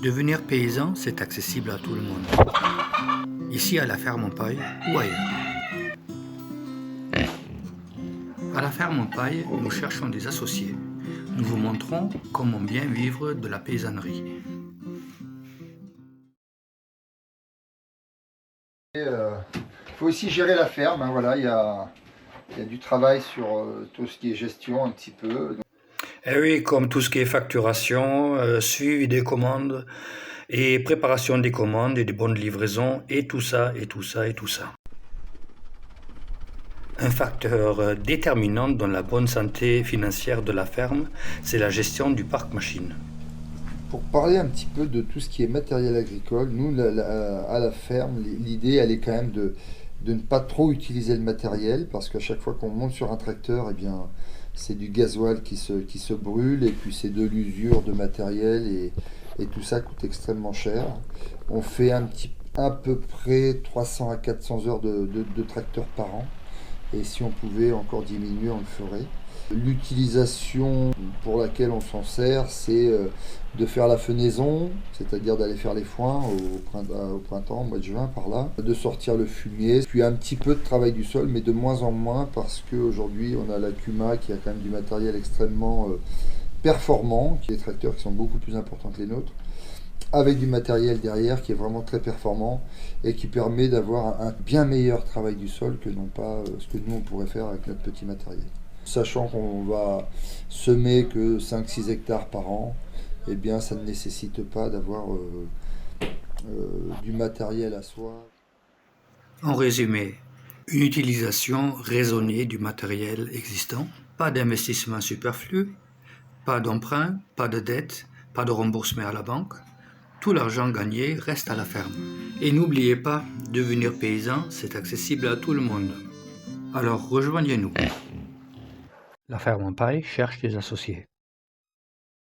Devenir paysan, c'est accessible à tout le monde. Ici à la ferme en paille ou ailleurs. À la ferme en paille, nous cherchons des associés. Nous vous montrons comment bien vivre de la paysannerie. Il faut aussi gérer la ferme, hein, voilà, il y a du travail sur tout ce qui est gestion un petit peu. Et oui, comme tout ce qui est facturation, suivi des commandes et préparation des commandes et des bonnes livraisons et tout ça, et tout ça, et tout ça. Un facteur déterminant dans la bonne santé financière de la ferme, c'est la gestion du parc machine. Pour parler un petit peu de tout ce qui est matériel agricole, nous, à la ferme, l'idée, elle est quand même de ne pas trop utiliser le matériel, parce qu'à chaque fois qu'on monte sur un tracteur, eh bien, c'est du gasoil qui se brûle, et puis c'est de l'usure de matériel, et tout ça coûte extrêmement cher. On fait à peu près 300 à 400 heures de tracteur par an, et si on pouvait encore diminuer, on le ferait. L'utilisation pour laquelle on s'en sert, c'est de faire la fenaison, c'est-à-dire d'aller faire les foins au printemps, au mois de juin, par là, de sortir le fumier, puis un petit peu de travail du sol, mais de moins en moins, parce qu'aujourd'hui, on a la Cuma qui a quand même du matériel extrêmement performant, qui est des tracteurs qui sont beaucoup plus importants que les nôtres, avec du matériel derrière qui est vraiment très performant et qui permet d'avoir un bien meilleur travail du sol que non pas ce que nous on pourrait faire avec notre petit matériel. Sachant qu'on va semer que 5-6 hectares par an, eh bien ça ne nécessite pas d'avoir du matériel à soi. En résumé, une utilisation raisonnée du matériel existant, pas d'investissement superflu, pas d'emprunt, pas de dette, pas de remboursement à la banque. Tout l'argent gagné reste à la ferme. Et n'oubliez pas, devenir paysan, c'est accessible à tout le monde. Alors rejoignez-nous. La ferme en paille cherche des associés.